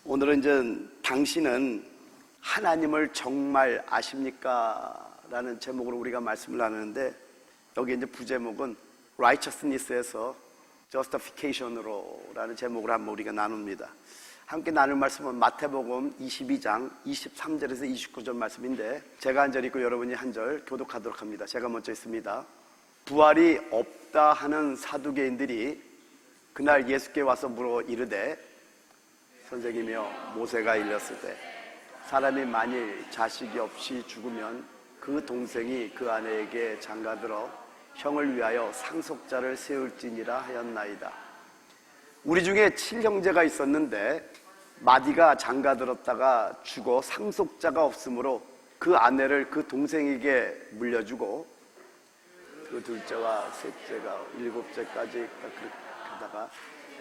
오늘은 이제 당신은 하나님을 정말 아십니까? 라는 제목으로 우리가 말씀을 나누는데, 여기 이제 부제목은 righteousness에서 justification으로 라는 제목으로 한번 우리가 나눕니다. 함께 나눌 말씀은 마태복음 22장 23절에서 29절 말씀인데, 제가 한 절 읽고 여러분이 한 절 교독하도록 합니다. 제가 먼저 읽습니다. 부활이 없다 하는 사두개인들이 그날 예수께 와서 물어 이르되, 선생이며 모세가 일렀을 때 사람이 만일 자식이 없이 죽으면 그 동생이 그 아내에게 장가들어 형을 위하여 상속자를 세울지니라 하였나이다. 우리 중에 7형제가 있었는데 마디가 장가들었다가 죽어 상속자가 없으므로 그 아내를 그 동생에게 물려주고 그 둘째와 셋째가 일곱째까지 그렇게 하다가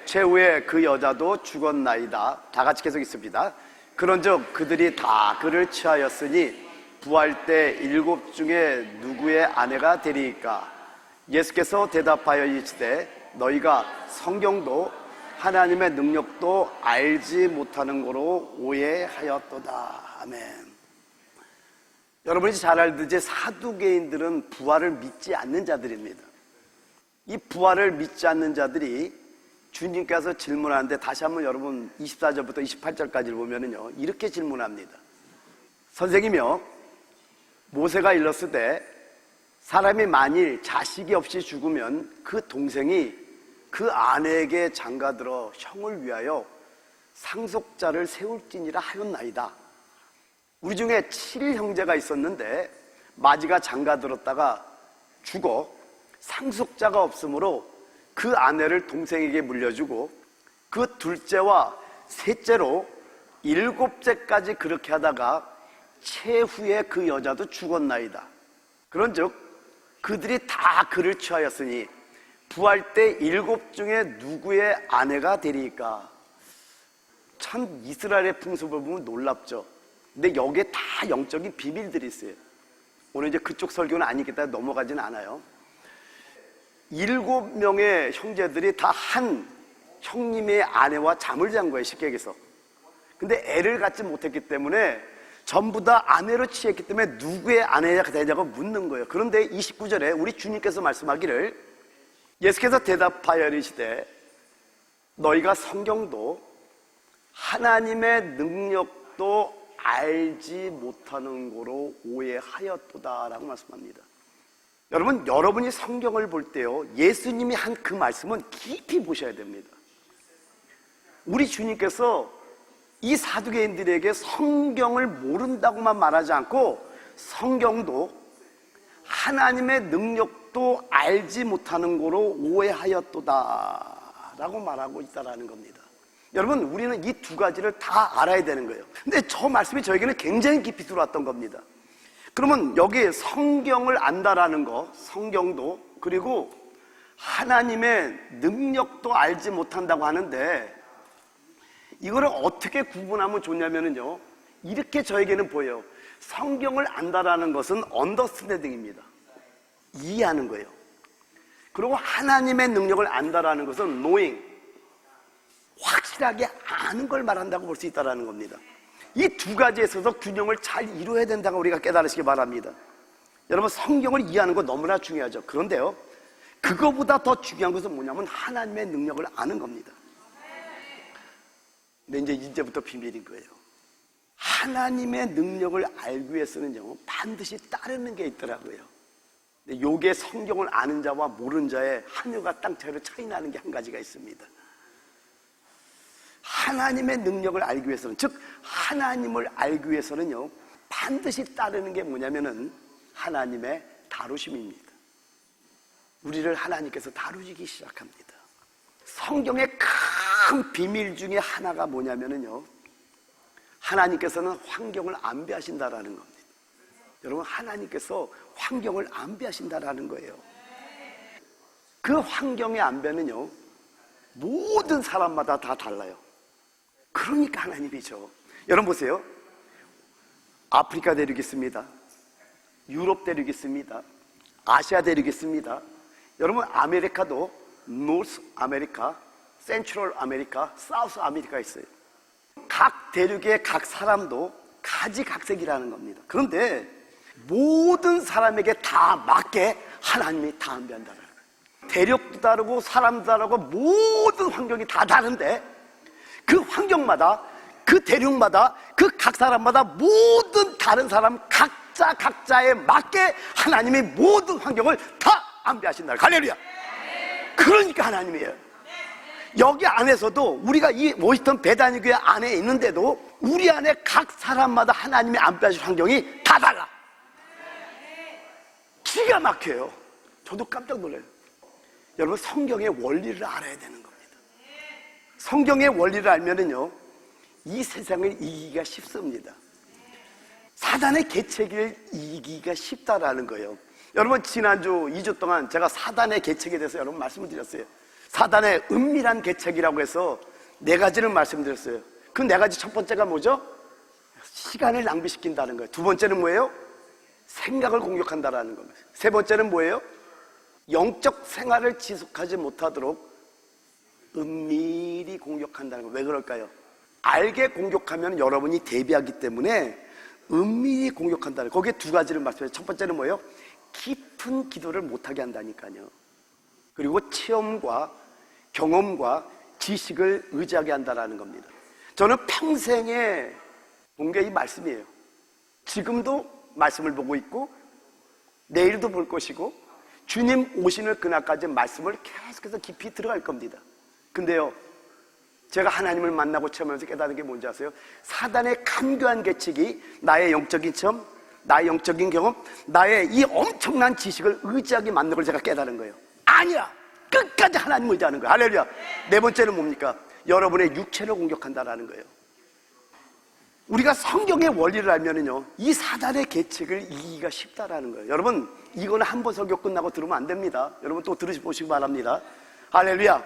최후에 그 여자도 죽었나이다. 다 같이 계속 있습니다. 그런즉 그들이 다 그를 취하였으니 부활 때 7 중에 누구의 아내가 되리이까? 예수께서 대답하여 이르시되 너희가 성경도 하나님의 능력도 알지 못하는 거로 오해하였도다. 아멘. 여러분이 잘 알듯이 사두개인들은 부활을 믿지 않는 자들입니다. 이 부활을 믿지 않는 자들이 주님께서 질문하는데, 다시 한번 여러분 24절부터 28절까지를 보면은요, 이렇게 질문합니다. 선생이며 모세가 일렀을 때 사람이 만일 자식이 없이 죽으면 그 동생이 그 아내에게 장가들어 형을 위하여 상속자를 세울지니라 하였나이다. 우리 중에 7형제가 있었는데 마지가 장가들었다가 죽어 상속자가 없으므로 그 아내를 동생에게 물려주고 그 둘째와 셋째로 7째까지 그렇게 하다가 최후에 그 여자도 죽었나이다. 그런즉 그들이 다 그를 취하였으니 부활 때 7 중에 누구의 아내가 되리까? 참 이스라엘의 풍습을 보면 놀랍죠. 근데 여기에 다 영적인 비밀들이 있어요. 오늘 이제 그쪽 설교는 아니기 때문에 넘어가지는 않아요. 7명의 형제들이 다 한 형님의 아내와 잠을 잔 거예요, 쉽게 얘기해서. 근데 애를 갖지 못했기 때문에 전부 다 아내로 취했기 때문에 누구의 아내가 되냐고 묻는 거예요. 그런데 29절에 우리 주님께서 말씀하기를, 예수께서 대답하여 이르시되 너희가 성경도 하나님의 능력도 알지 못하는 거로 오해하였도다 라고 말씀합니다. 여러분, 여러분이 성경을 볼 때요, 예수님이 한 그 말씀은 깊이 보셔야 됩니다. 우리 주님께서 이 사두개인들에게 성경을 모른다고만 말하지 않고 성경도 하나님의 능력도 알지 못하는 거로 오해하였도다 라고 말하고 있다는 겁니다. 여러분, 우리는 이 두 가지를 다 알아야 되는 거예요. 근데 저 말씀이 저에게는 굉장히 깊이 들어왔던 겁니다. 그러면 여기 성경을 안다라는 거, 성경도, 그리고 하나님의 능력도 알지 못한다고 하는데, 이거를 어떻게 구분하면 좋냐면요, 이렇게 저에게는 보여요. 성경을 안다라는 것은 언더스탠딩입니다. 이해하는 거예요. 그리고 하나님의 능력을 안다라는 것은 knowing, 확실하게 아는 걸 말한다고 볼 수 있다는 겁니다. 이 두 가지에 있어서 균형을 잘 이루어야 된다고 우리가 깨달으시기 바랍니다. 여러분, 성경을 이해하는 거 너무나 중요하죠. 그런데요, 그거보다 더 중요한 것은 뭐냐면 하나님의 능력을 아는 겁니다. 근데 이제부터 비밀인 거예요. 하나님의 능력을 알기 위해서는요, 반드시 따르는 게 있더라고요. 근데 요게 성경을 아는 자와 모르는 자의 하늘과 땅 차이로 차이 나는 게 한 가지가 있습니다. 하나님의 능력을 알기 위해서는, 즉 하나님을 알기 위해서는요, 반드시 따르는 게 뭐냐면은 하나님의 다루심입니다. 우리를 하나님께서 다루기 시작합니다. 성경의 큰 비밀 중에 하나가 뭐냐면은요, 하나님께서는 환경을 안배하신다라는 겁니다. 여러분, 하나님께서 환경을 안배하신다라는 거예요. 그 환경의 안배는요, 모든 사람마다 다 달라요. 그러니까 하나님이죠. 여러분 보세요. 아프리카 대륙 있습니다. 유럽 대륙 있습니다. 아시아 대륙 있습니다. 여러분, 아메리카도 노스 아메리카, 센트럴 아메리카, 사우스 아메리카 있어요. 각 대륙의 각 사람도 가지각색이라는 겁니다. 그런데 모든 사람에게 다 맞게 하나님이 다 안배한다는 거예요. 대륙도 다르고 사람도 다르고 모든 환경이 다 다른데 그 환경마다 그 대륙마다 그 각 사람마다 모든 다른 사람 각자에 맞게 하나님이 모든 환경을 다 안배하신다. 할렐루야. 그러니까 하나님이에요. 여기 안에서도 우리가 이 워싱턴 베다니 교회 안에 있는데도 우리 안에 각 사람마다 하나님이 안배하실 환경이 다 달라. 기가 막혀요. 저도 깜짝 놀라요. 여러분, 성경의 원리를 알아야 되는 겁니다. 성경의 원리를 알면은요, 이 세상을 이기기가 쉽습니다. 사단의 계책을 이기기가 쉽다라는 거예요. 여러분, 지난주 2주 동안 제가 사단의 계책에 대해서 여러분 말씀을 드렸어요. 사단의 은밀한 계책이라고 해서 4가지를 말씀드렸어요. 그 4가지 첫 번째가 뭐죠? 시간을 낭비시킨다는 거예요. 두 번째는 뭐예요? 생각을 공격한다라는 겁니다. 세 번째는 뭐예요? 영적 생활을 지속하지 못하도록 은밀히 공격한다는 거예요. 왜 그럴까요? 알게 공격하면 여러분이 대비하기 때문에 은밀히 공격한다는 거예요. 거기에 2가지를 말씀해요. 첫 번째는 뭐예요? 깊은 기도를 못하게 한다니까요. 그리고 체험과 경험과 지식을 의지하게 한다는 겁니다. 저는 평생에 본 게 이 말씀이에요. 지금도 말씀을 보고 있고 내일도 볼 것이고 주님 오시는 그날까지 말씀을 계속해서 깊이 들어갈 겁니다. 근데요, 제가 하나님을 만나고 체험하면서 깨달은 게 뭔지 아세요? 사단의 간교한 계책이 나의 영적인 체험, 나의 영적인 경험, 나의 이 엄청난 지식을 의지하게 만든 걸 제가 깨달은 거예요. 아니야! 끝까지 하나님 의지하는 거예요. 할렐루야. 4번째는 뭡니까? 여러분의 육체를 공격한다라는 거예요. 우리가 성경의 원리를 알면은요, 이 사단의 계책을 이기기가 쉽다라는 거예요. 여러분, 이거는 한 번 설교 끝나고 들으면 안 됩니다. 여러분 또 들으시기 바랍니다. 할렐루야.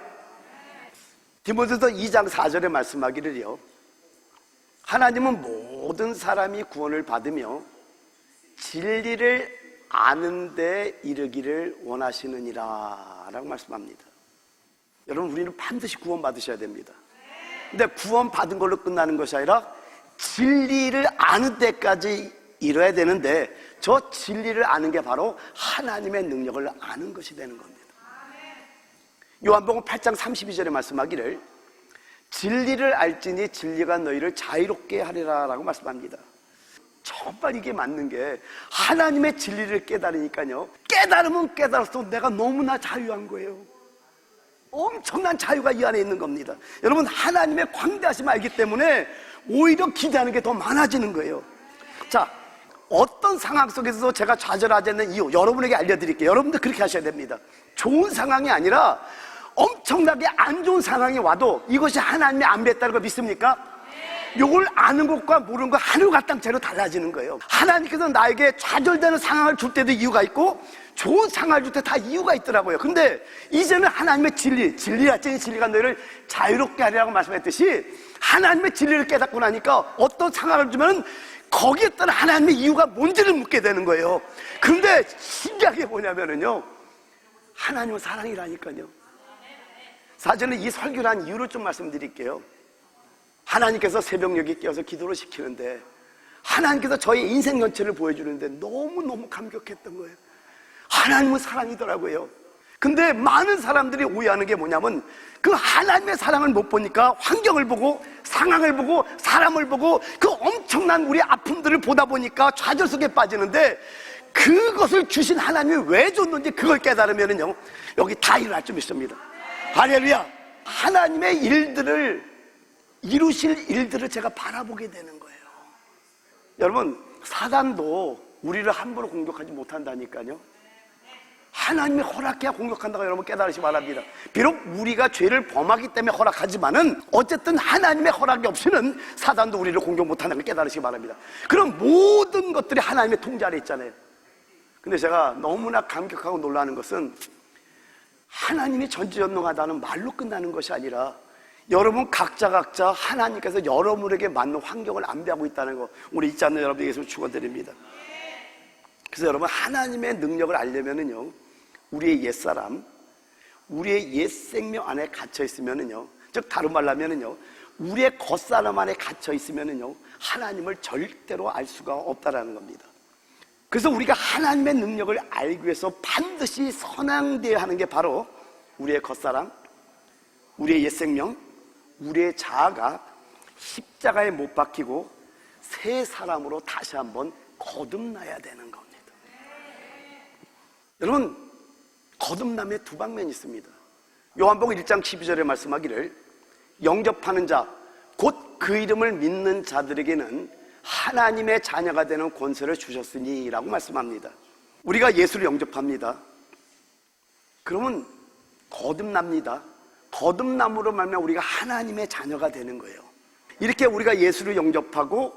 디모데서 2장 4절에 말씀하기를요, 하나님은 모든 사람이 구원을 받으며 진리를 아는 데 이르기를 원하시느니라 라고 말씀합니다. 여러분, 우리는 반드시 구원 받으셔야 됩니다. 근데 구원 받은 걸로 끝나는 것이 아니라 진리를 아는 데까지 이뤄야 되는데, 저 진리를 아는 게 바로 하나님의 능력을 아는 것이 되는 겁니다. 요한복음 8장 32절에 말씀하기를 진리를 알지니 진리가 너희를 자유롭게 하리라 라고 말씀합니다. 정말 이게 맞는 게, 하나님의 진리를 깨달으니까요, 깨달으면 깨달을수록 내가 너무나 자유한 거예요. 엄청난 자유가 이 안에 있는 겁니다. 여러분, 하나님의 광대하심을 알기 때문에 오히려 기대하는 게 더 많아지는 거예요. 자, 어떤 상황 속에서도 제가 좌절하지 않는 이유 여러분에게 알려드릴게요. 여러분도 그렇게 하셔야 됩니다. 좋은 상황이 아니라 엄청나게 안 좋은 상황이 와도 이것이 하나님의 안배했다는 걸 믿습니까? 이걸 아는 것과 모르는 것 하늘과 땅째로 달라지는 거예요. 하나님께서 나에게 좌절되는 상황을 줄 때도 이유가 있고 좋은 상황을 줄 때 다 이유가 있더라고요. 근데 이제는 하나님의 진리라 찐 진리가 너희를 자유롭게 하리라고 말씀했듯이, 하나님의 진리를 깨닫고 나니까 어떤 상황을 주면 거기에 따라 하나님의 이유가 뭔지를 묻게 되는 거예요. 그런데 신기한 게 뭐냐면요, 하나님은 사랑이라니까요. 사실은 이 설교를 한 이유를 좀 말씀드릴게요. 하나님께서 새벽녘에 깨어서 기도를 시키는데, 하나님께서 저의 인생 전체를 보여주는데 너무너무 감격했던 거예요. 하나님은 사랑이더라고요. 근데 많은 사람들이 오해하는 게 뭐냐면, 그 하나님의 사랑을 못 보니까 환경을 보고 상황을 보고 사람을 보고 그 엄청난 우리 아픔들을 보다 보니까 좌절 속에 빠지는데, 그것을 주신 하나님이 왜 줬는지 그걸 깨달으면요, 여기 다 일어날 좀 있습니다. 할렐루야. 하나님의 일들을, 이루실 일들을 제가 바라보게 되는 거예요. 여러분, 사단도 우리를 함부로 공격하지 못한다니까요. 하나님이 허락해야 공격한다고 여러분 깨달으시기 바랍니다. 비록 우리가 죄를 범하기 때문에 허락하지만은 어쨌든 하나님의 허락이 없이는 사단도 우리를 공격 못한다는 걸 깨달으시기 바랍니다. 그럼 모든 것들이 하나님의 통제 아래 있잖아요. 근데 제가 너무나 감격하고 놀라는 것은, 하나님이 전지전능하다는 말로 끝나는 것이 아니라 여러분 각자 하나님께서 여러분에게 맞는 환경을 안배하고 있다는 거, 우리 있지 않는 여러분에게서 축원드립니다. 그래서 여러분, 하나님의 능력을 알려면은요, 우리의 옛사람, 우리의 옛 생명 안에 갇혀 있으면은요, 즉 다른 말로 하면은요, 우리의 겉사람 안에 갇혀 있으면은요, 하나님을 절대로 알 수가 없다라는 겁니다. 그래서 우리가 하나님의 능력을 알기 위해서 반드시 선앙되어야 하는 게 바로 우리의 겉사람, 우리의 옛생명, 우리의 자아가 십자가에 못 박히고 새 사람으로 다시 한번 거듭나야 되는 겁니다. 여러분, 거듭남에 두 방면이 있습니다. 요한복음 1장 12절에 말씀하기를 영접하는 자, 곧 그 이름을 믿는 자들에게는 하나님의 자녀가 되는 권세를 주셨으니 라고 말씀합니다. 우리가 예수를 영접합니다. 그러면 거듭납니다. 거듭남으로 말미암아 우리가 하나님의 자녀가 되는 거예요. 이렇게 우리가 예수를 영접하고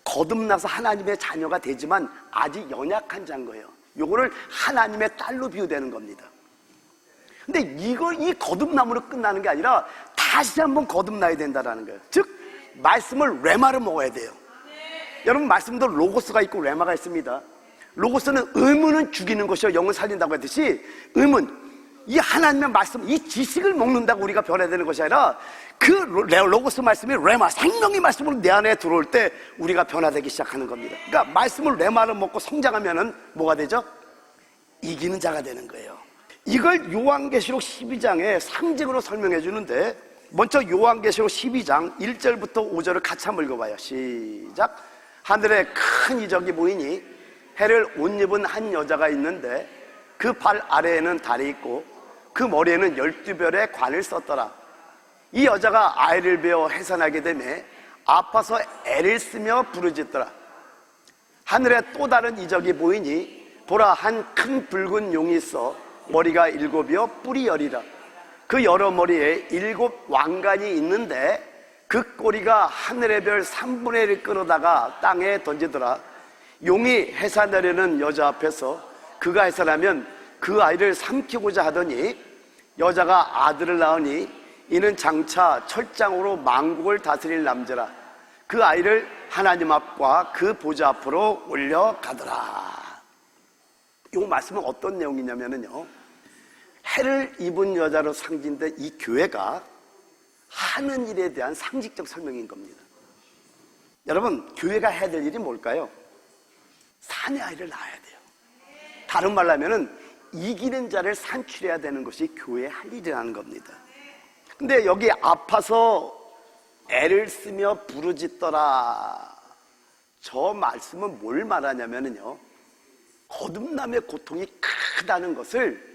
거듭나서 하나님의 자녀가 되지만 아직 연약한 자인 거예요. 요거를 하나님의 딸로 비유되는 겁니다. 근데 이 거듭남으로 끝나는 게 아니라 다시 한번 거듭나야 된다는 거예요. 즉 말씀을 레마를 먹어야 돼요. 여러분, 말씀도 로고스가 있고 레마가 있습니다. 로고스는 의문은 죽이는 것이요 영은 살린다고 했듯이 의문, 이 하나님의 말씀, 이 지식을 먹는다고 우리가 변해야 되는 것이 아니라 그 로고스 말씀이 레마, 생명의 말씀으로 내 안에 들어올 때 우리가 변화되기 시작하는 겁니다. 그러니까 말씀을 레마를 먹고 성장하면은 뭐가 되죠? 이기는 자가 되는 거예요. 이걸 요한계시록 12장에 상징으로 설명해 주는데, 먼저 요한계시록 12장 1절부터 5절을 같이 한번 읽어봐요. 시작. 하늘에 큰 이적이 보이니 해를 옷 입은 한 여자가 있는데 그 발 아래에는 달이 있고 그 머리에는 12별의 관을 썼더라. 이 여자가 아이를 베어 해산하게 되매 아파서 애를 쓰며 부르짖더라. 하늘에 또 다른 이적이 보이니 보라, 한 큰 붉은 용이 있어 머리가 7이요 뿔이 10이라. 그 여러 머리에 7 왕관이 있는데 그 꼬리가 하늘의 별 3분의 1을 끌어다가 땅에 던지더라. 용이 해산하려는 여자 앞에서 그가 해산하면 그 아이를 삼키고자 하더니 여자가 아들을 낳으니 이는 장차 철장으로 만국을 다스릴 남자라. 그 아이를 하나님 앞과 그 보좌 앞으로 올려가더라. 이 말씀은 어떤 내용이냐면요, 해를 입은 여자로 상징된 이 교회가 하는 일에 대한 상징적 설명인 겁니다. 여러분, 교회가 해야 될 일이 뭘까요? 사내 아이를 낳아야 돼요. 다른 말로 하면은 이기는 자를 산출해야 되는 것이 교회의 할 일이라는 겁니다. 근데 여기 아파서 애를 쓰며 부르짖더라, 저 말씀은 뭘 말하냐면요, 거듭남의 고통이 크다는 것을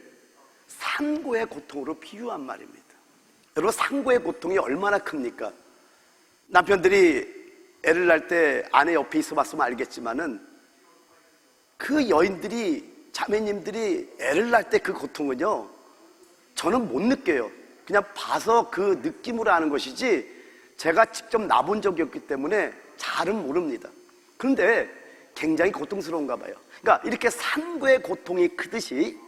산고의 고통으로 비유한 말입니다. 여러분, 산고의 고통이 얼마나 큽니까? 남편들이 애를 낳을 때 아내 옆에 있어 봤으면 알겠지만은 그 여인들이, 자매님들이 애를 낳을 때 그 고통은요, 저는 못 느껴요. 그냥 봐서 그 느낌으로 아는 것이지 제가 직접 낳아본 적이 없기 때문에 잘은 모릅니다. 그런데 굉장히 고통스러운가 봐요. 그러니까 이렇게 산고의 고통이 크듯이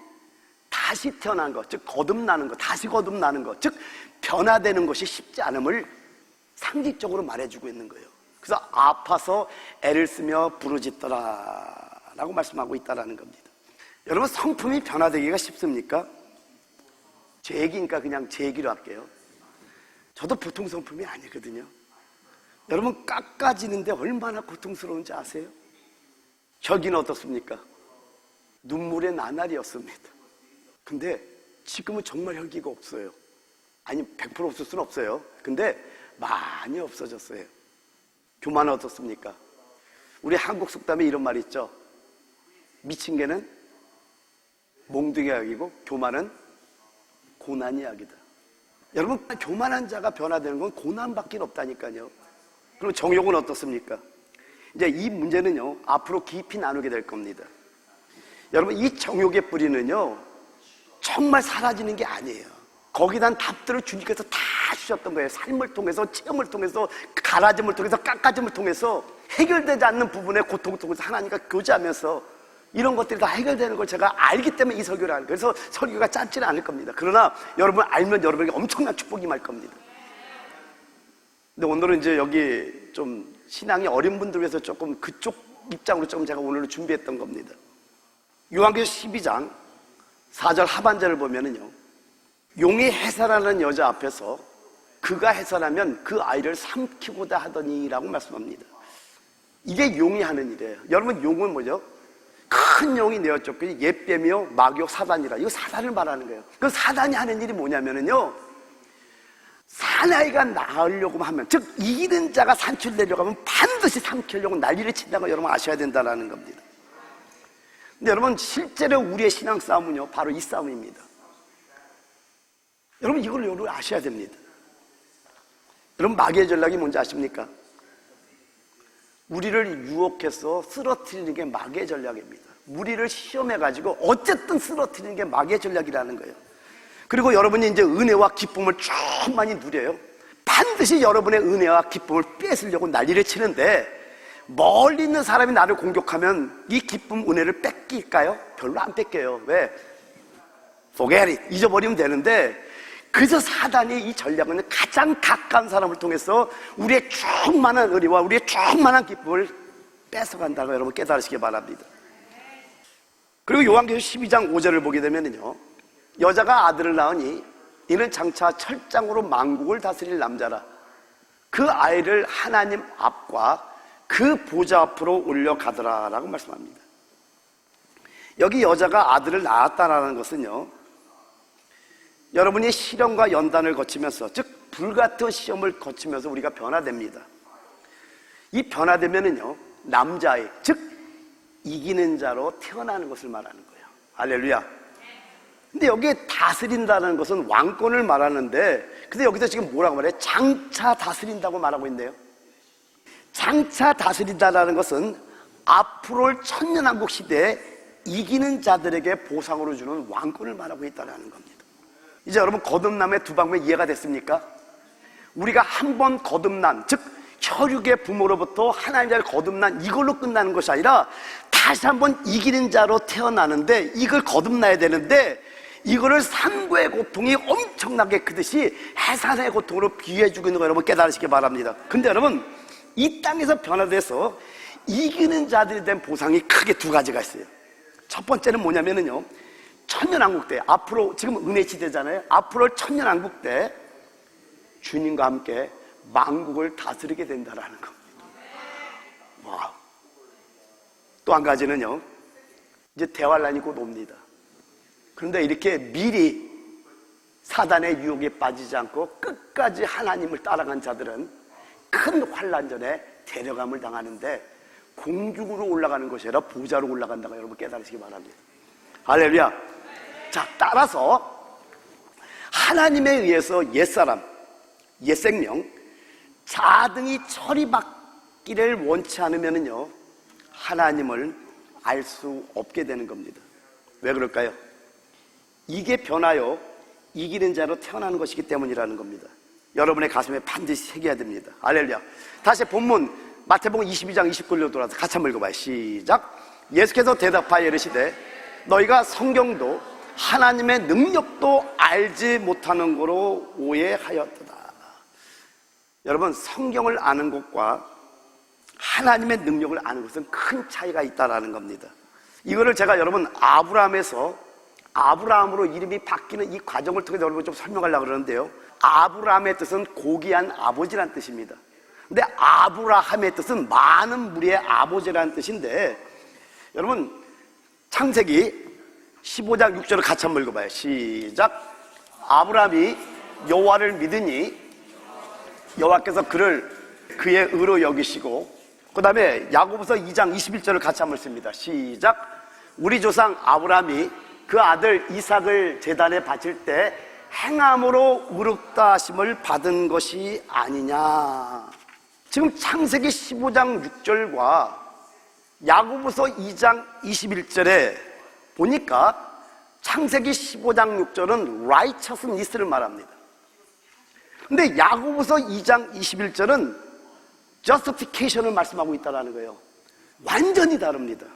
다시 태어난 것, 즉 거듭나는 것, 다시 거듭나는 것, 즉 변화되는 것이 쉽지 않음을 상징적으로 말해주고 있는 거예요. 그래서 아파서 애를 쓰며 부르짖더라 라고 말씀하고 있다는 겁니다. 여러분, 성품이 변화되기가 쉽습니까? 제 얘기니까 그냥 제 얘기로 할게요. 저도 보통 성품이 아니거든요. 여러분, 깎아지는데 얼마나 고통스러운지 아세요? 혁이는 어떻습니까? 눈물의 나날이었습니다. 근데 지금은 정말 혈기가 없어요. 아니, 100% 없을 수는 없어요. 근데 많이 없어졌어요. 교만은 어떻습니까? 우리 한국 속담에 이런 말이 있죠. 미친 개는 몽둥이 약이고 교만은 고난이 약이다. 여러분, 교만한 자가 변화되는 건 고난밖에 없다니까요. 그럼 정욕은 어떻습니까? 이제 이 문제는요, 앞으로 깊이 나누게 될 겁니다. 여러분, 이 정욕의 뿌리는요, 정말 사라지는 게 아니에요. 거기다 답들을 주님께서 다 주셨던 거예요. 삶을 통해서, 체험을 통해서, 갈아짐을 통해서, 깎아짐을 통해서, 해결되지 않는 부분의 고통을 통해서 하나님과 교제하면서 이런 것들이 다 해결되는 걸 제가 알기 때문에 이 설교를 하는 거예요. 그래서 설교가 짧지는 않을 겁니다. 그러나 여러분 알면 여러분에게 엄청난 축복이 임할 겁니다. 근데 오늘은 이제 여기 좀 신앙이 어린 분들 위해서 조금 그쪽 입장으로 조금 제가 오늘 준비했던 겁니다. 요한계시록 12장 4절 하반절을 보면은요, 용이 해산하는 여자 앞에서 그가 해서라면 그 아이를 삼키고자 하더니라고 말씀합니다. 이게 용이 하는 일이에요. 여러분, 용은 뭐죠? 큰 용이 내어쫓고 옛뱀이요 마귀요 사단이라. 이거 사단을 말하는 거예요. 그 사단이 하는 일이 뭐냐면요, 사나이가 낳으려고 하면, 즉 이기는 자가 산출되려고 하면 반드시 삼키려고 난리를 친다는 걸 여러분 아셔야 된다는 겁니다. 근데 여러분, 실제로 우리의 신앙 싸움은요 바로 이 싸움입니다. 여러분, 이걸 여러분 아셔야 됩니다. 여러분, 마귀의 전략이 뭔지 아십니까? 우리를 유혹해서 쓰러뜨리는 게 마귀의 전략입니다. 우리를 시험해가지고 어쨌든 쓰러뜨리는 게 마귀의 전략이라는 거예요. 그리고 여러분이 이제 은혜와 기쁨을 쭉 많이 누려요. 반드시 여러분의 은혜와 기쁨을 뺏으려고 난리를 치는데, 멀리 있는 사람이 나를 공격하면 이 기쁨, 은혜를 뺏길까요? 별로 안 뺏겨요. 왜? Forget it. 잊어버리면 되는데, 그래서 사단이 이 전략은 가장 가까운 사람을 통해서 우리의 충만한 은혜와 우리의 충만한 기쁨을 뺏어간다고 여러분 깨달으시기 바랍니다. 그리고 요한계시록 12장 5절을 보게 되면요, 여자가 아들을 낳으니 이는 장차 철장으로 만국을 다스릴 남자라. 그 아이를 하나님 앞과 그 보좌 앞으로 올려가더라 라고 말씀합니다. 여기 여자가 아들을 낳았다라는 것은요, 여러분이 시련과 연단을 거치면서, 즉 불같은 시험을 거치면서 우리가 변화됩니다. 이 변화되면은요, 남자의, 즉 이기는 자로 태어나는 것을 말하는 거예요. 할렐루야. 근데 여기에 다스린다는 것은 왕권을 말하는데, 근데 여기서 지금 뭐라고 말해요? 장차 다스린다고 말하고 있네요. 장차 다스린다는 것은 앞으로 올 천년왕국 시대에 이기는 자들에게 보상으로 주는 왕권을 말하고 있다는 겁니다. 이제 여러분, 거듭남의 두 방면 이해가 됐습니까? 우리가 한 번 거듭난, 즉 혈육의 부모로부터 하나님의 거듭난 이걸로 끝나는 것이 아니라 다시 한번 이기는 자로 태어나는데, 이걸 거듭나야 되는데 이거를 산고의 고통이 엄청나게 크듯이 해산의 고통으로 비유해주고 있는 거 여러분 깨달으시기 바랍니다. 근데 여러분, 이 땅에서 변화돼서 이기는 자들에 대한 보상이 크게 두 가지가 있어요. 첫 번째는 뭐냐면요, 천년왕국 때, 앞으로 지금 은혜 시대잖아요. 앞으로 천년왕국 때 주님과 함께 만국을 다스리게 된다는 겁니다. 와. 또 한 가지는요, 이제 대환란이 곧 옵니다. 그런데 이렇게 미리 사단의 유혹에 빠지지 않고 끝까지 하나님을 따라간 자들은 큰 환란 전에 데려감을 당하는데, 공중으로 올라가는 것이 아니라 보좌로 올라간다고 여러분 깨달으시기 바랍니다. 할렐루야. 자, 따라서 하나님에 의해서 옛사람, 옛생명, 자등이 처리받기를 원치 않으면요, 하나님을 알 수 없게 되는 겁니다. 왜 그럴까요? 이게 변하여 이기는 자로 태어나는 것이기 때문이라는 겁니다. 여러분의 가슴에 반드시 새겨야 됩니다. 할렐루야. 다시 본문 마태복음 22장 29절로 돌아서 같이 한번 읽어봐요. 시작. 예수께서 대답하여 이르시되 너희가 성경도 하나님의 능력도 알지 못하는 거로 오해하였도다. 여러분, 성경을 아는 것과 하나님의 능력을 아는 것은 큰 차이가 있다는 겁니다. 이거를 제가 여러분 아브라함으로 이름이 바뀌는 이 과정을 통해서 여러분 좀 설명하려고 그러는데요, 아브라함의 뜻은 고귀한 아버지란 뜻입니다. 근데 아브라함의 뜻은 많은 무리의 아버지라는 뜻인데, 여러분 창세기 15장 6절을 같이 한번 읽어봐요. 시작. 아브라함이 여호와를 믿으니 여호와께서 그를 그의 의로 여기시고, 그 다음에 야고보서 2장 21절을 같이 한번 씁니다. 시작. 우리 조상 아브라함이 그 아들 이삭을 제단에 바칠 때 행함으로 의롭다 하심을 받은 것이 아니냐. 지금 창세기 15장 6절과 야고보서 2장 21절에 보니까 창세기 15장 6절은 righteousness를 말합니다. 근데 야고보서 2장 21절은 justification을 말씀하고 있다는 거예요. 완전히 다릅니다.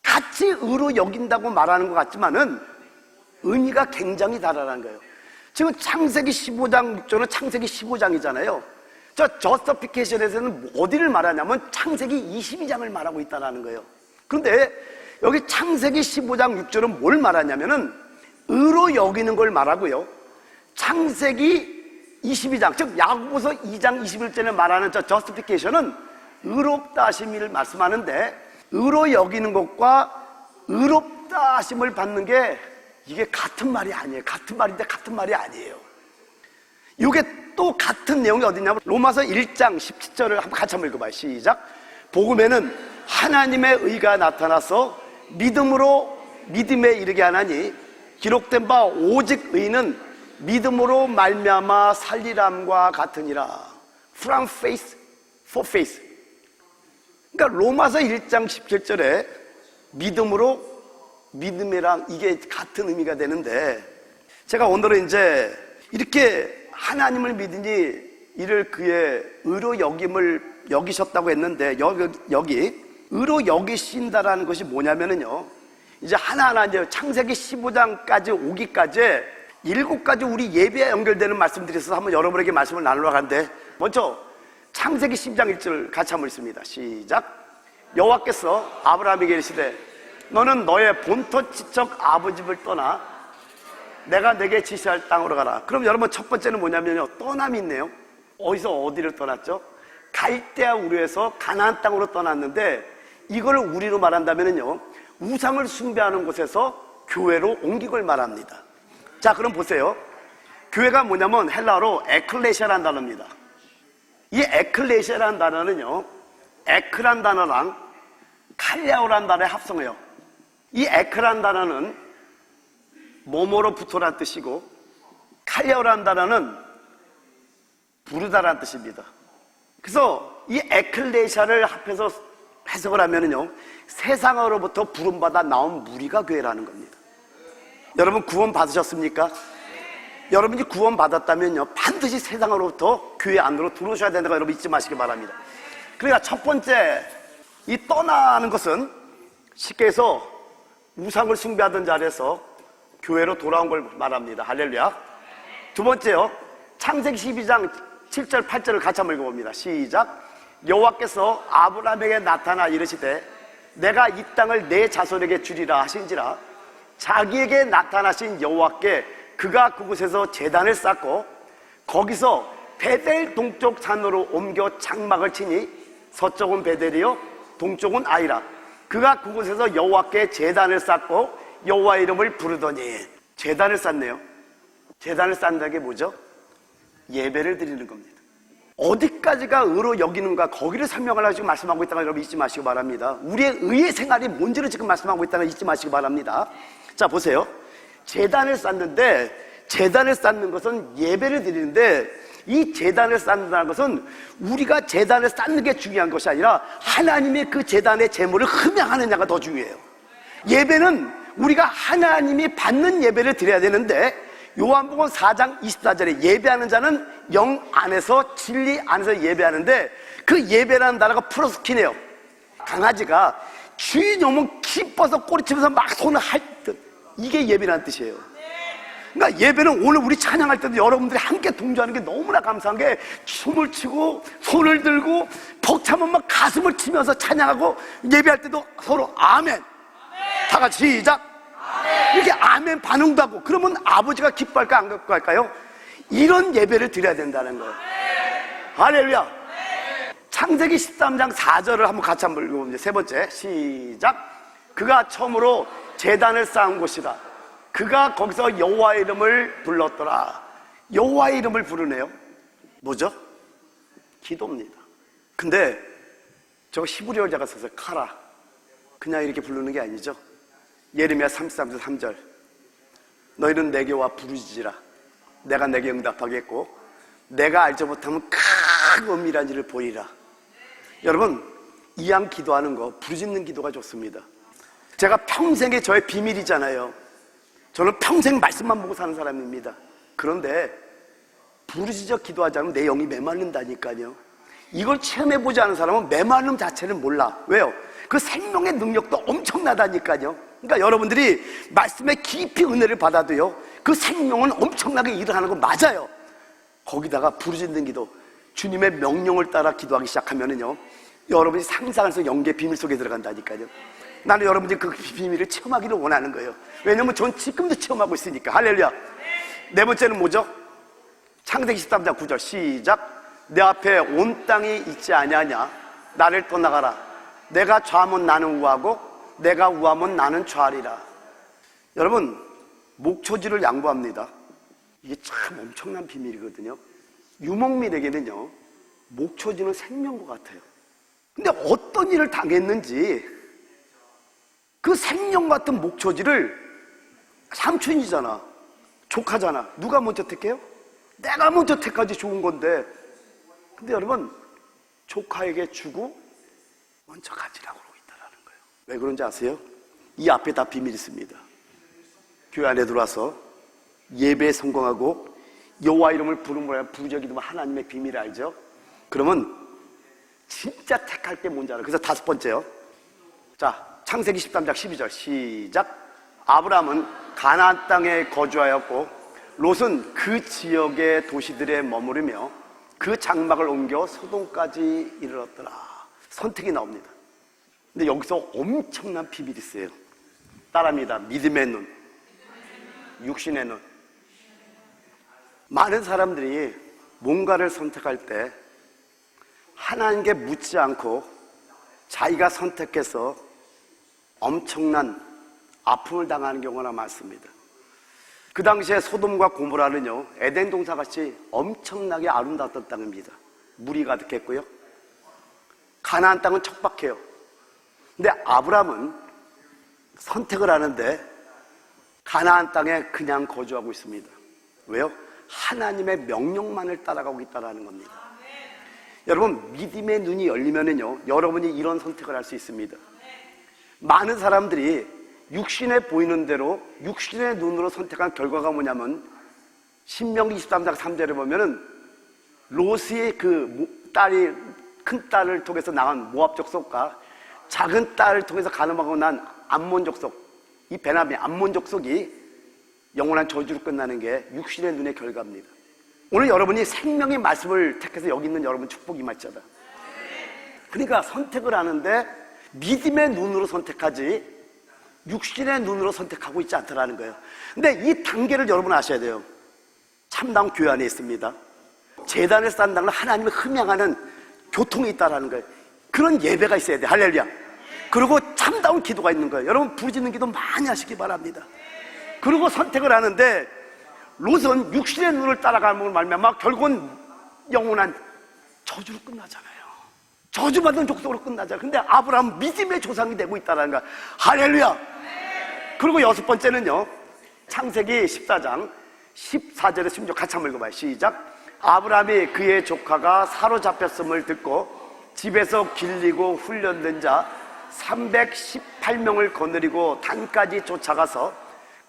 같이 의로 여긴다고 말하는 것 같지만은 의미가 굉장히 다르다는 거예요. 지금 창세기 15장 6절은 창세기 15장이잖아요. 저 justification에서는 어디를 말하냐면 창세기 22장을 말하고 있다는 거예요. 그런데 여기 창세기 15장 6절은 뭘 말하냐면은 의로 여기는 걸 말하고요, 창세기 22장, 즉 야고보서 2장 21절에 말하는 저 justification은 의롭다 하심을 말씀하는데, 의로 여기는 것과 의롭다 하심을 받는 게 이게 같은 말이 아니에요. 같은 말인데 같은 말이 아니에요. 이게 또 같은 내용이 어디냐면 로마서 1장 17절을 한번 같이 한번 읽어봐요. 시작. 복음에는 하나님의 의가 나타나서 믿음에 이르게 하나니 기록된 바 오직 의는 믿음으로 말미암아 살리람과 같으니라. From faith for faith. 그러니까 로마서 1장 17절에 믿음이랑 이게 같은 의미가 되는데, 제가 오늘은 이제 이렇게 하나님을 믿으니 이를 그의 의로 여기셨다고 했는데, 여기 의로 여기신다라는 것이 뭐냐면은요, 이제 하나하나 이제 창세기 15장까지 오기까지 7가지 우리 예배에 연결되는 말씀들이 있어서 한번 여러분에게 말씀을 나누려고 하는데, 먼저 창세기 12장 1절 같이 한번 읽습니다. 시작. 여호와께서 아브라함에게 이르시되 너는 너의 본토 지척 아버지 집을 떠나 내가 내게 지시할 땅으로 가라. 그럼 여러분 첫 번째는 뭐냐면요, 떠남이 있네요. 어디서 어디를 떠났죠? 갈대아 우르에서 가나안 땅으로 떠났는데, 이걸 우리로 말한다면요, 우상을 숭배하는 곳에서 교회로 옮긴 걸 말합니다. 자, 그럼 보세요. 교회가 뭐냐면 헬라어로 에클레시아라는 단어입니다. 이 에클레시아라는 단어는요, 에크란 단어랑 칼레오라는 단어의 합성어예요. 이 에크란 단어는 뭐뭐로부터란 뜻이고, 칼레오라는 단어는 부르다라는 뜻입니다. 그래서 이 에클레시아를 합해서 해석을 하면은요, 세상으로부터 부름받아 나온 무리가 교회라는 겁니다. 여러분 구원 받으셨습니까? 여러분이 구원 받았다면요, 반드시 세상으로부터 교회 안으로 들어오셔야 된다는 거 여러분 잊지 마시기 바랍니다. 그러니까 첫 번째, 이 떠나는 것은 쉽게 해서 우상을 숭배하던 자리에서 교회로 돌아온 걸 말합니다. 할렐루야. 두 번째요, 창세기 12장 7절 8절을 같이 한번 읽어봅니다. 시작. 여호와께서 아브라함에게 나타나 이르시되 내가 이 땅을 내 자손에게 주리라 하신지라. 자기에게 나타나신 여호와께 그가 그곳에서 제단을 쌓고 거기서 베델 동쪽 산으로 옮겨 장막을 치니 서쪽은 베델이요 동쪽은 아이라. 그가 그곳에서 여호와께 제단을 쌓고 여호와의 이름을 부르더니. 제단을 쌓네요. 제단을 쌓는다는 게 뭐죠? 예배를 드리는 겁니다. 어디까지가 의로 여기는가, 거기를 설명하려고 지금 말씀하고 있다는 걸 여러분 잊지 마시기 바랍니다. 우리의 의의 생활이 뭔지를 지금 말씀하고 있다는 걸 잊지 마시기 바랍니다. 자, 보세요. 제단을 쌓는데, 제단을 쌓는 것은 예배를 드리는데, 이 제단을 쌓는다는 것은 우리가 제단을 쌓는 게 중요한 것이 아니라 하나님의 그 제단의 제물을 흠양하느냐가 더 중요해요. 예배는 우리가 하나님이 받는 예배를 드려야 되는데, 요한복음 4장 24절에 예배하는 자는 영 안에서 진리 안에서 예배하는데, 그 예배라는 단어가 프로스키네요. 강아지가 주인 오면 기뻐서 꼬리치면서 막 손을 할 듯, 이게 예배라는 뜻이에요. 그러니까 예배는 오늘 우리 찬양할 때도 여러분들이 함께 동조하는 게 너무나 감사한 게, 춤을 추고 손을 들고 벅차면 막 가슴을 치면서 찬양하고, 예배할 때도 서로 아멘, 다 같이 시작, 아멘. 이렇게 아멘 반응도 하고, 그러면 아버지가 기뻐할까 안 기뻐할까요? 이런 예배를 드려야 된다는 거예요. 할렐루야. 창세기 13장 4절을 한번 같이 한번 읽어봅니다. 세 번째 시작. 그가 처음으로 제단을 쌓은 곳이라. 그가 거기서 여호와의 이름을 불렀더라. 여호와의 이름을 부르네요. 뭐죠? 기도입니다. 근데 저거 히브리어 자가 써서 카라, 그냥 이렇게 부르는 게 아니죠. 예레미야 33절 3절. 너희는 내게 와 부르짖으라. 내가 내게 응답하겠고 내가 알지 못하면 큰 은밀한 일을 보이라. 여러분, 이왕 기도하는 거 부르짖는 기도가 좋습니다. 제가 평생에 저의 비밀이잖아요. 저는 평생 말씀만 보고 사는 사람입니다. 그런데 부르짖어 기도하지 않으면 내 영이 메말른다니까요. 이걸 체험해보지 않은 사람은 메말름 자체를 몰라. 왜요? 그 생명의 능력도 엄청나다니까요. 그러니까 여러분들이 말씀에 깊이 은혜를 받아도요, 그 생명은 엄청나게 일을 하는 거 맞아요. 거기다가 부르짖는 기도, 주님의 명령을 따라 기도하기 시작하면은요, 여러분이 상상해서 영계 비밀 속에 들어간다니까요. 나는 여러분들이 그 비밀을 체험하기를 원하는 거예요. 왜냐면 전 지금도 체험하고 있으니까. 할렐루야. 네 번째는 뭐죠? 창세기 13장 9절 시작. 내 앞에 온 땅이 있지 아니하냐. 나를 떠나가라. 내가 좌하면 나는 우하고 내가 우하면 나는 좌하리라. 여러분, 목초지를 양보합니다. 이게 참 엄청난 비밀이거든요. 유목민에게는요, 목초지는 생명과 같아요. 근데 어떤 일을 당했는지 그 생명 같은 목초지를, 삼촌이잖아, 조카잖아, 누가 먼저 택해요? 내가 먼저 택하지. 좋은 건데. 근데 여러분, 조카에게 주고 먼저 가지라고 그러고 있다는 거예요. 왜 그런지 아세요? 이 앞에 다 비밀이 있습니다. 교회 안에 들어와서 예배에 성공하고 여호와 이름을 부르면 부적이 되면 하나님의 비밀을 알죠? 그러면 진짜 택할 게 뭔지 알아요. 그래서 다섯 번째요. 자, 창세기 13장 12절 시작. 아브라함은 가나안 땅에 거주하였고 롯은 그 지역의 도시들에 머무르며 그 장막을 옮겨 소돔까지 이르렀더라. 선택이 나옵니다. 근데 여기서 엄청난 비밀이 있어요. 따라합니다. 믿음의 눈, 육신의 눈. 많은 사람들이 뭔가를 선택할 때 하나님께 묻지 않고 자기가 선택해서 엄청난 아픔을 당하는 경우가 많습니다. 그 당시에 소돔과 고모라는요, 에덴 동산같이 엄청나게 아름다웠던 땅입니다. 물이 가득했고요, 가나안 땅은 척박해요. 근데 아브라함은 선택을 하는데 가나안 땅에 그냥 거주하고 있습니다. 왜요? 하나님의 명령만을 따라가고 있다는 겁니다. 여러분, 믿음의 눈이 열리면은요, 여러분이 이런 선택을 할 수 있습니다. 많은 사람들이 육신에 보이는 대로 육신의 눈으로 선택한 결과가 뭐냐면, 신명기 23장 3절에 보면은 롯의 그 딸이, 큰 딸을 통해서 나간 모압 족속과 작은 딸을 통해서 가늠하고 난 암몬 족속, 이 베나미 암몬 족속이 영원한 저주로 끝나는 게 육신의 눈의 결과입니다. 오늘 여러분이 생명의 말씀을 택해서 여기 있는 여러분 축복이 임했잖아. 그러니까 선택을 하는데 믿음의 눈으로 선택하지 육신의 눈으로 선택하고 있지 않더라는 거예요. 근데 이 단계를 여러분 아셔야 돼요. 참다운 교회 안에 있습니다. 제단을 쌓는다는 건 하나님을 흠양하는 교통이 있다는 거예요. 그런 예배가 있어야 돼. 할렐루야. 그리고 참다운 기도가 있는 거예요. 여러분, 부르짖는 기도 많이 하시기 바랍니다. 그리고 선택을 하는데 롯은 육신의 눈을 따라가는 말미암아 결국은 영원한 저주로 끝나잖아요. 저주받은 족속으로 끝나잖아요. 근데 아브라함 믿음의 조상이 되고 있다는 거야. 할렐루야. 그리고 여섯 번째는요, 창세기 14장 14절에 16절 같이 한번 읽어봐요. 시작. 아브라함이 그의 조카가 사로잡혔음을 듣고 집에서 길리고 훈련된 자 318명을 거느리고 단까지 쫓아가서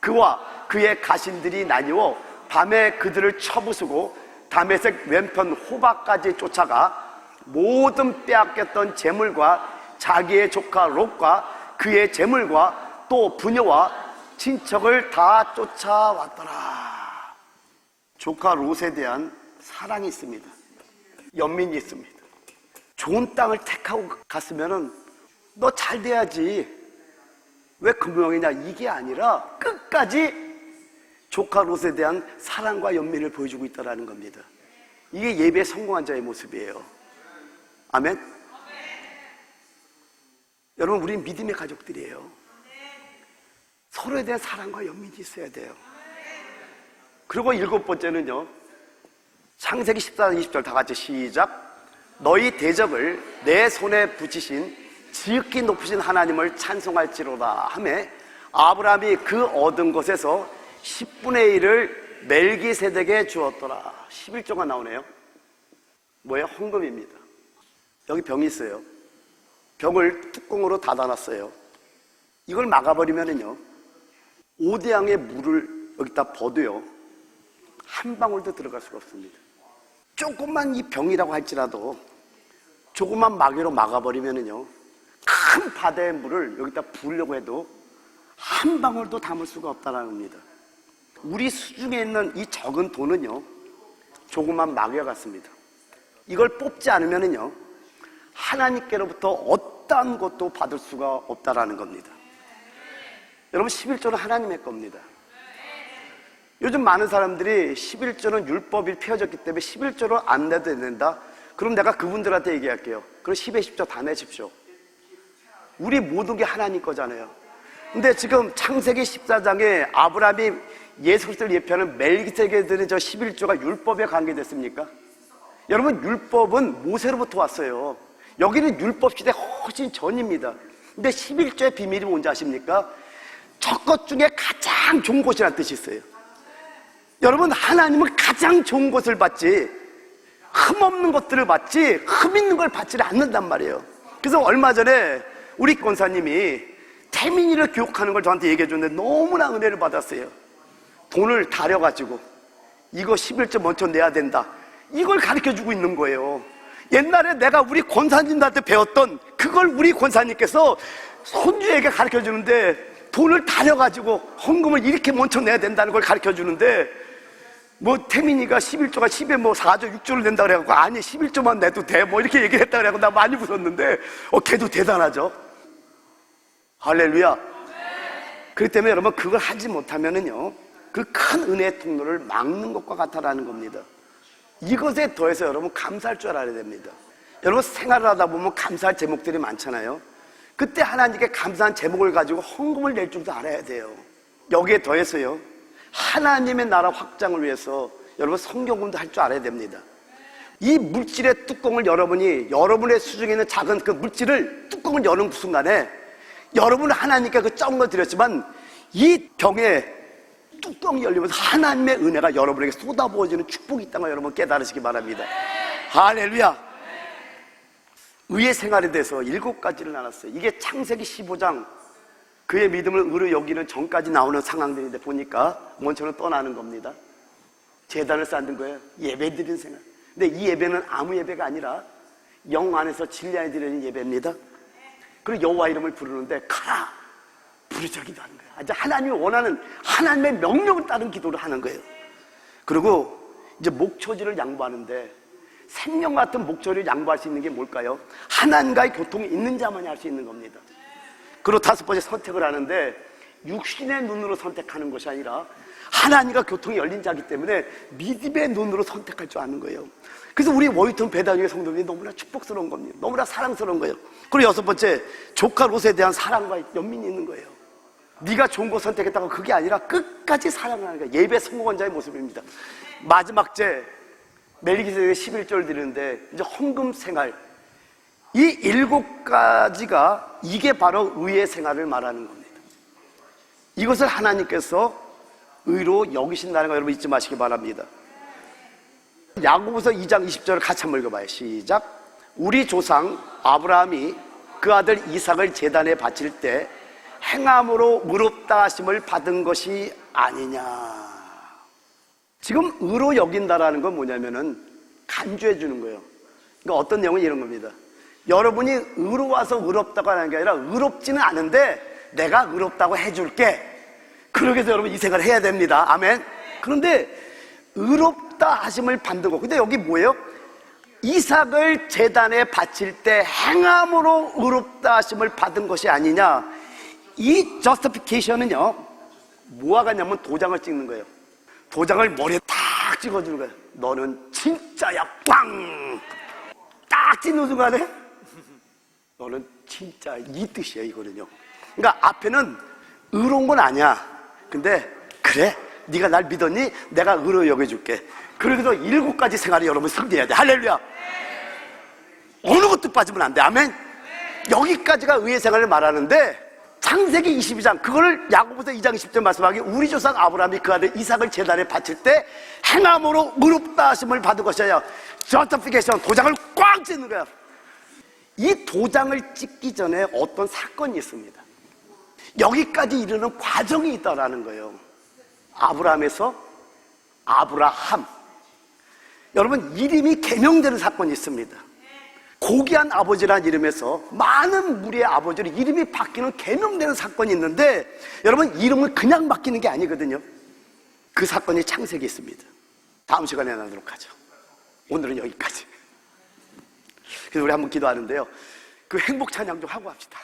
그와 그의 가신들이 나뉘어 밤에 그들을 쳐부수고 다메섹 왼편 호박까지 쫓아가 모든 빼앗겼던 재물과 자기의 조카 롯과 그의 재물과 또 부녀와 친척을 다 쫓아왔더라. 조카 롯에 대한 사랑이 있습니다. 연민이 있습니다. 좋은 땅을 택하고 갔으면은 너 잘 돼야지, 왜 금명이냐, 이게 아니라 끝까지 조카 롯에 대한 사랑과 연민을 보여주고 있다는 겁니다. 이게 예배에 성공한 자의 모습이에요. 아멘? 여러분, 우린 믿음의 가족들이에요. 서로에 대한 사랑과 연민이 있어야 돼요. 그리고 일곱 번째는요, 창세기 14장 20절 다 같이 시작. 너희 대적을 내 손에 붙이신 지극히 높으신 하나님을 찬송할지로다 하매 아브라함이 그 얻은 것에서 10분의 1을 멜기세덱에 주었더라. 11조가 나오네요. 뭐예요? 헌금입니다. 여기 병이 있어요. 병을 뚜껑으로 닫아놨어요. 이걸 막아버리면은요, 5대양의 물을 여기다 버도요, 한 방울도 들어갈 수가 없습니다. 조금만 이 병이라고 할지라도 조금만 마개로 막아버리면은요, 큰 바다의 물을 여기다 부으려고 해도 한 방울도 담을 수가 없다는 겁니다. 우리 수중에 있는 이 적은 돈은요, 조금만 마개 같습니다. 이걸 뽑지 않으면은요, 하나님께로부터 어떠한 것도 받을 수가 없다라는 겁니다. 여러분, 11조는 하나님의 겁니다. 요즘 많은 사람들이 11조는 율법이 펴졌기 때문에 11조로 안 내도 된다. 그럼 내가 그분들한테 얘기할게요. 그럼 10의 10조 다 내십시오. 우리 모든 게 하나님 거잖아요. 근데 지금 창세기 14장에 아브라함이 예수 그리스도를 예표하는 멜기세덱에 드는 저 11조가 율법에 관계됐습니까? 여러분, 율법은 모세로부터 왔어요. 여기는 율법 시대 훨씬 전입니다. 근데 11조의 비밀이 뭔지 아십니까? 첫 것 중에 가장 좋은 것이라는 뜻이 있어요. 여러분, 하나님은 가장 좋은 것을 받지, 흠없는 것들을 받지, 흠 있는 걸 받지 않는단 말이에요. 그래서 얼마 전에 우리 권사님이 태민이를 교육하는 걸 저한테 얘기해 줬는데 너무나 은혜를 받았어요. 돈을 다려가지고 이거 11조 먼저 내야 된다, 이걸 가르쳐주고 있는 거예요. 옛날에 내가 우리 권사님들한테 배웠던 그걸 우리 권사님께서 손주에게 가르쳐주는데, 돈을 다려가지고 헌금을 이렇게 먼저 내야 된다는 걸 가르쳐주는데, 뭐 태민이가 11조가 10에 뭐 4조 6조를 낸다 그래갖고, 아니 11조만 내도 돼 뭐 이렇게 얘기를 했다 그래갖고 나 많이 웃었는데, 걔도 대단하죠. 할렐루야. 그렇기 때문에 여러분, 그걸 하지 못하면은요, 그 큰 은혜의 통로를 막는 것과 같다라는 겁니다. 이것에 더해서 여러분 감사할 줄 알아야 됩니다. 여러분, 생활을 하다 보면 감사할 제목들이 많잖아요. 그때 하나님께 감사한 제목을 가지고 헌금을 낼 줄도 알아야 돼요. 여기에 더해서요, 하나님의 나라 확장을 위해서 여러분 성경공부도 할 줄 알아야 됩니다. 이 물질의 뚜껑을 여러분이, 여러분의 수중에 있는 작은 그 물질을 뚜껑을 여는 순간에 여러분은 하나님께 그 적은 걸 드렸지만 이 병에 뚜껑이 열리면서 하나님의 은혜가 여러분에게 쏟아부어지는 축복이 있다는 걸 여러분 깨달으시기 바랍니다. 할렐루야. 의의 생활에 대해서 7가지를 나눴어요. 이게 창세기 15장 그의 믿음을 의로 여기는 전까지 나오는 상황들인데, 보니까 먼저는 떠나는 겁니다. 제단을 쌓는 거예요. 예배 드리는 생활. 근데 이 예배는 아무 예배가 아니라 영 안에서 진리 안에 드리는 예배입니다. 그리고 여호와 이름을 부르는데 가라 부르자 기도하는 거예요. 이제 하나님이 원하는 하나님의 명령을 따른 기도를 하는 거예요. 그리고 이제 목초지를 양보하는데, 생명 같은 목초지를 양보할 수 있는 게 뭘까요? 하나님과의 교통이 있는 자만이 할 수 있는 겁니다. 그리고 5번째 선택을 하는데, 육신의 눈으로 선택하는 것이 아니라 하나님과 교통이 열린 자이기 때문에 믿음의 눈으로 선택할 줄 아는 거예요. 그래서 우리 워유턴 배단위의 성도들이 너무나 축복스러운 겁니다. 너무나 사랑스러운 거예요. 그리고 6번째, 조카 롯에 대한 사랑과 연민이 있는 거예요. 네가 좋은 거 선택했다고 그게 아니라 끝까지 사랑을 하는 거예요. 예배 성공한 자의 모습입니다. 마지막째, 멜기세덱의 11조를 드리는데 이제 헌금 생활, 이 7가지가 이게 바로 의의 생활을 말하는 겁니다. 이것을 하나님께서 의로 여기신다는 거 여러분 잊지 마시기 바랍니다. 야고보서 2장 20절을 같이 한번 읽어봐요. 시작. 우리 조상 아브라함이 그 아들 이삭을 제단에 바칠 때 행함으로 의롭다 하심을 받은 것이 아니냐. 지금 의로 여긴다라는 건 뭐냐면은 간주해 주는 거예요. 그러니까 어떤 내용은 이런 겁니다. 여러분이 의로워서 의롭다고 하는 게 아니라 의롭지는 않은데 내가 의롭다고 해줄게. 그러기 위해서 여러분 이 생각을 해야 됩니다. 아멘. 그런데 의롭다 하심을 받는 거. 근데 여기 뭐예요? 이삭을 제단에 바칠 때 행함으로 의롭다 하심을 받은 것이 아니냐. 이 justification은요, 뭐와 같냐면 도장을 찍는 거예요. 도장을 머리에 딱 찍어주는 거예요. 너는 진짜야. 빵! 딱 찍는 순간에 너는 진짜, 이 뜻이에요, 이거는요. 그러니까 앞에는 의로운 건 아니야. 근데 그래, 네가 날 믿었니? 내가 의로 여겨줄게. 그러기도 7가지 생활이 여러분 승리해야 돼. 할렐루야. 어느 것도 빠지면 안 돼. 아멘. 여기까지가 의의 생활을 말하는데, 창세기 22장, 그거를 야고보서 2장 10절 말씀하기, 우리 조상 아브라함이 그 아들 이삭을 제단에 바칠 때 행함으로 의롭다 하심을 받은 것이 아니라 justification, 도장을 꽝 찍는 거야. 이 도장을 찍기 전에 어떤 사건이 있습니다. 여기까지 이르는 과정이 있다라는 거예요. 아브라함에서 아브라함. 여러분, 이름이 개명되는 사건이 있습니다. 고귀한 아버지라는 이름에서 많은 무리의 아버지로 이름이 바뀌는 개명되는 사건이 있는데, 여러분, 이름은 그냥 바뀌는 게 아니거든요. 그 사건이 창세기에 있습니다. 다음 시간에 나누도록 하죠. 오늘은 여기까지. 그래서 우리 한번 기도하는데요, 그 행복 찬양 좀 하고 합시다.